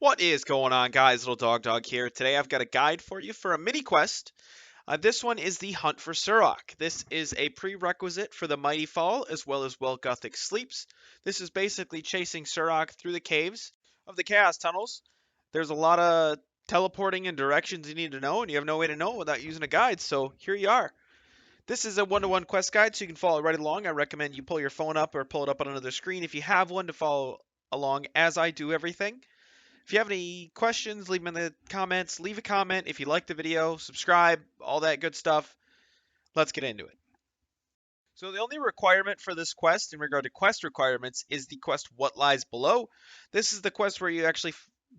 What is going on, guys? Lildogdog here. Today I've got a guide for you for a mini quest. This one is the Hunt for Surok. This is a prerequisite for the Mighty Fall as well as Well Gothic Sleeps. This is basically chasing Surok through the caves of the Chaos Tunnels. There's a lot of teleporting and directions you need to know, and you have no way to know without using a guide, so here you are. This is a one-to-one quest guide, so you can follow right along. I recommend you pull your phone up or pull it up on another screen if you have one to follow along as I do everything. If you have any questions, leave them in the comments. Leave a comment if you like the video, subscribe, all that good stuff. Let's get into it. So the only requirement for this quest in regard to quest requirements is the quest What Lies Below. This is the quest where you actually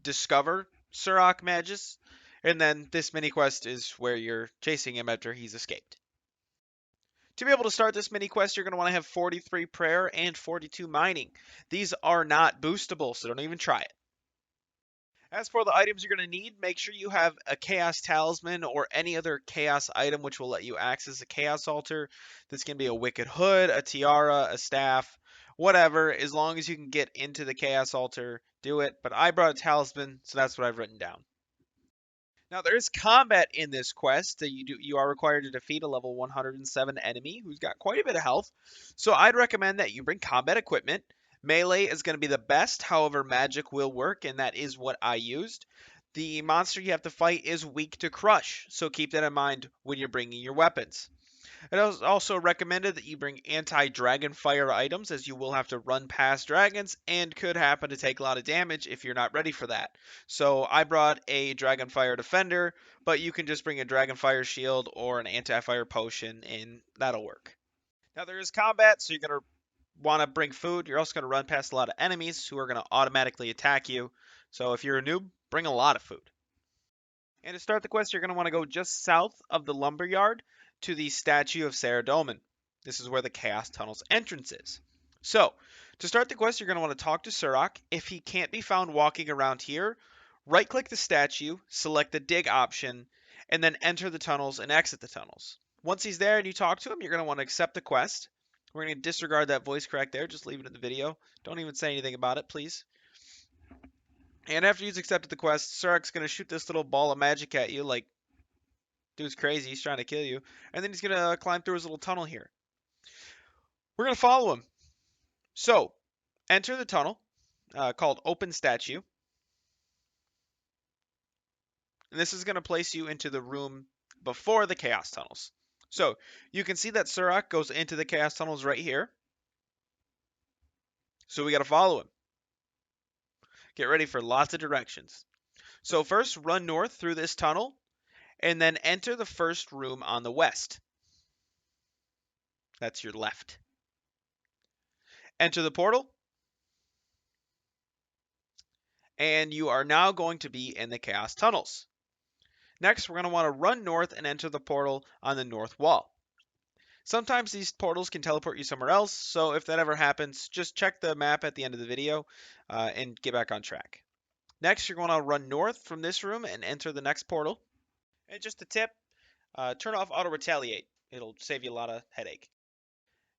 discover Surok Magus, and then this mini quest is where you're chasing him after he's escaped. To be able to start this mini quest, you're going to want to have 43 prayer and 42 mining. These are not boostable, so don't even try it. As for the items you're going to need, make sure you have a Chaos Talisman or any other Chaos item which will let you access a Chaos Altar. This can be a Wicked Hood, a Tiara, a Staff, whatever. As long as you can get into the Chaos Altar, do it. But I brought a Talisman, so that's what I've written down. Now, there is combat in this quest. You are required to defeat a level 107 enemy who's got quite a bit of health. So I'd recommend that you bring combat equipment. Melee is going to be the best, however, magic will work, and that is what I used. The monster you have to fight is weak to crush, so keep that in mind when you're bringing your weapons. It is also recommended that you bring anti-dragon fire items, as you will have to run past dragons and could happen to take a lot of damage if you're not ready for that. So I brought a dragon fire defender, but you can just bring a dragon fire shield or an anti-fire potion and that'll work. Now there is combat, so you're going to want to bring food. You're also going to run past a lot of enemies who are going to automatically attack you. So if you're a noob, bring a lot of food. And to start the quest, you're going to want to go just south of the lumberyard to the statue of Saradomin. This is where the Chaos Tunnel's entrance is. So, to start the quest, you're going to want to talk to Surok. If he can't be found walking around here, right-click the statue, select the dig option, and then enter the tunnels and exit the tunnels. Once he's there and you talk to him, you're going to want to accept the quest. We're going to disregard that voice crack there. Just leave it in the video. Don't even say anything about it, please. And after you've accepted the quest, Surok's going to shoot this little ball of magic at you like, dude's crazy, he's trying to kill you. And then he's going to climb through his little tunnel here. We're going to follow him. So, enter the tunnel called Open Statue. And this is going to place you into the room before the Chaos Tunnels. So, you can see that Surok goes into the Chaos Tunnels right here. So we got to follow him. Get ready for lots of directions. So first, run north through this tunnel, and then enter the first room on the west. That's your left. Enter the portal, and you are now going to be in the Chaos Tunnels. Next, we're going to want to run north and enter the portal on the north wall. Sometimes these portals can teleport you somewhere else, so if that ever happens, just check the map at the end of the video and get back on track. Next, you're going to run north from this room and enter the next portal. And just a tip, turn off auto retaliate. It'll save you a lot of headache.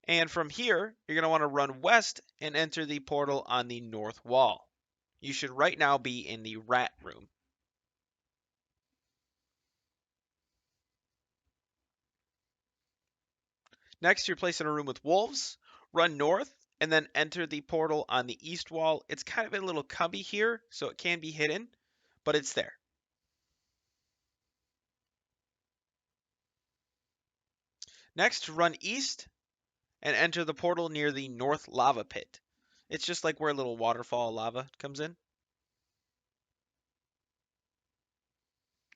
And from here, you're going to want to run west and enter the portal on the north wall. You should right now be in the rat room. Next, you're placed in a room with wolves. Run north and then enter the portal on the east wall. It's kind of a little cubby here, so it can be hidden, but it's there. Next, run east and enter the portal near the north lava pit. It's just like where a little waterfall of lava comes in.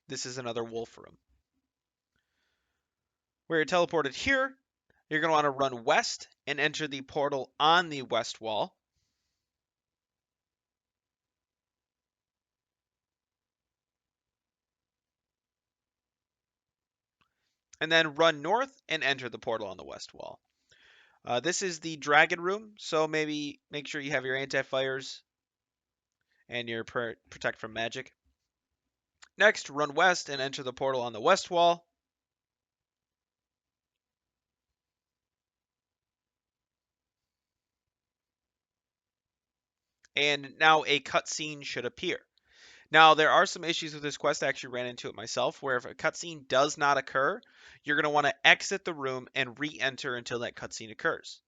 This is another wolf room. Where you're teleported here, you're going to want to run west and enter the portal on the west wall. And then run north and enter the portal on the west wall. This is the dragon room, so maybe make sure you have your anti-fires and your protect from magic. Next, run west and enter the portal on the west wall. And now a cutscene should appear. Now, there are some issues with this quest. I actually ran into it myself, where if a cutscene does not occur, you're going to want to exit the room and re-enter until that cutscene occurs.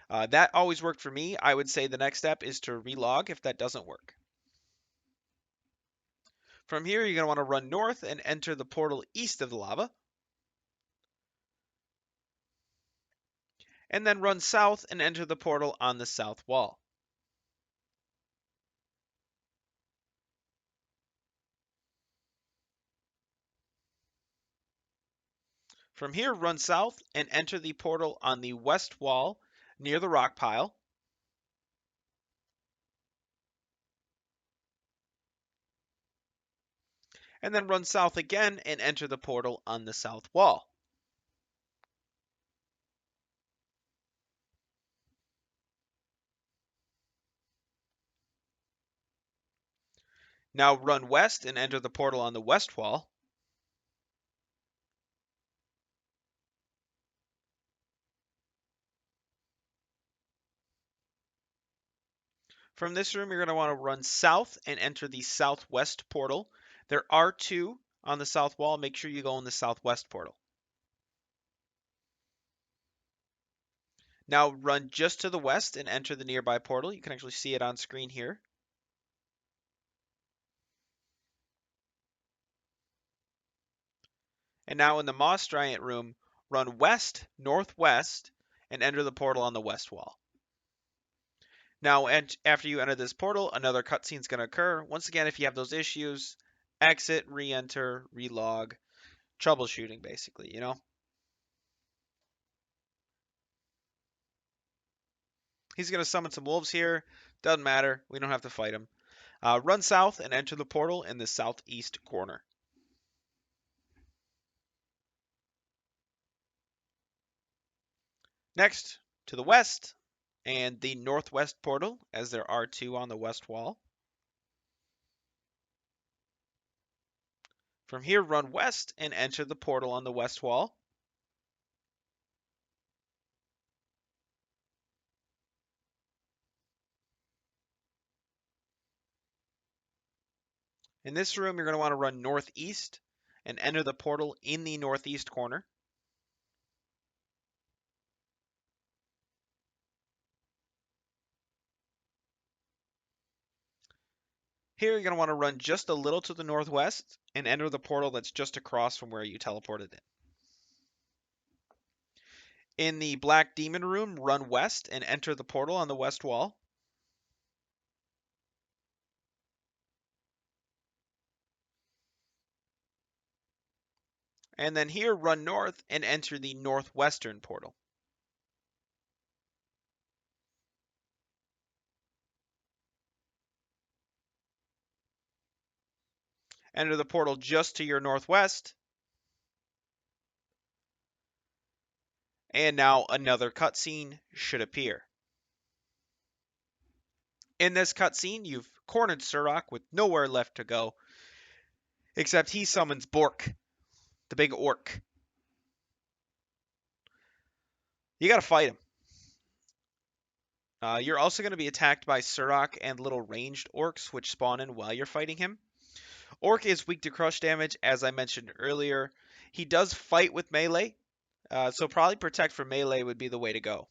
That always worked for me. I would say the next step is to relog if that doesn't work. From here, you're going to want to run north and enter the portal east of the lava. And then run south and enter the portal on the south wall. From here, run south and enter the portal on the west wall near the rock pile. And then run south again and enter the portal on the south wall. Now run west and enter the portal on the west wall. From this room, you're going to want to run south and enter the southwest portal. There are two on the south wall. Make sure you go in the southwest portal. Now run just to the west and enter the nearby portal. You can actually see it on screen here. And now in the Moss Giant room, run west, northwest, and enter the portal on the west wall. Now, after you enter this portal, another cutscene is going to occur. Once again, if you have those issues, exit, re-enter, relog, troubleshooting basically, you know? He's going to summon some wolves here. Doesn't matter. We don't have to fight him. Run south and enter the portal in the southeast corner. Next, to the west and the northwest portal, as there are two on the west wall. From here, run west and enter the portal on the west wall. In this room, you're going to want to run northeast and enter the portal in the northeast corner. Here, you're going to want to run just a little to the northwest and enter the portal that's just across from where you teleported it. In the Black Demon room, run west and enter the portal on the west wall. And then here, run north and enter the northwestern portal. Enter the portal just to your northwest. And now another cutscene should appear. In this cutscene, you've cornered Surok with nowhere left to go, except he summons Bork, the big orc. You gotta fight him. You're also going to be attacked by Surok and little ranged orcs, which spawn in while you're fighting him. Orc is weak to crush damage, as I mentioned earlier. He does fight with melee, so probably protect for melee would be the way to go.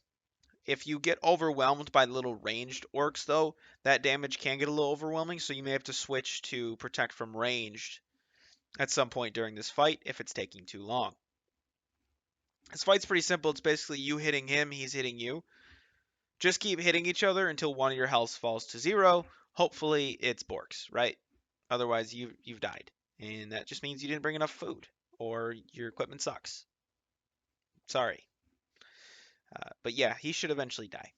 If you get overwhelmed by little ranged orcs, though, that damage can get a little overwhelming, so you may have to switch to protect from ranged at some point during this fight if it's taking too long. This fight's pretty simple. It's basically you hitting him, he's hitting you. Just keep hitting each other until one of your health falls to 0. Hopefully it's Bork's, right? Otherwise you've died. And that just means you didn't bring enough food or your equipment sucks. Sorry. But yeah, he should eventually die.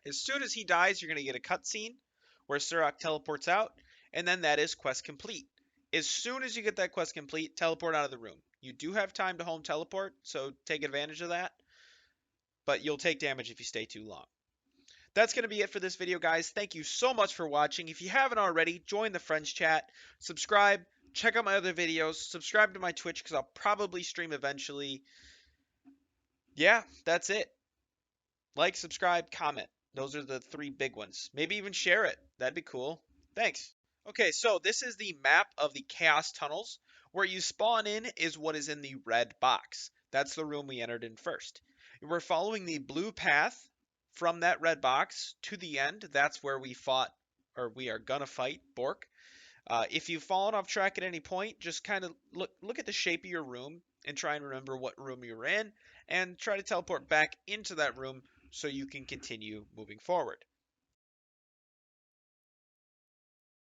As soon as he dies, you're going to get a cutscene where Surok teleports out, and then that is quest complete. As soon as you get that quest complete, teleport out of the room. You do have time to home teleport, so take advantage of that, but you'll take damage if you stay too long. That's going to be it for this video, guys. Thank you so much for watching. If you haven't already, join the friends chat, subscribe, check out my other videos, subscribe to my Twitch because I'll probably stream eventually. Yeah, that's it. Like, subscribe, comment. Those are the 3 big ones. Maybe even share it. That'd be cool. Thanks. Okay, so this is the map of the Chaos Tunnels. Where you spawn in is what is in the red box. That's the room we entered in first. We're following the blue path from that red box to the end. That's where we fought, or we are gonna fight, Bork. If you've fallen off track at any point, just kind of look at the shape of your room and try and remember what room you were in, and try to teleport back into that room so you can continue moving forward.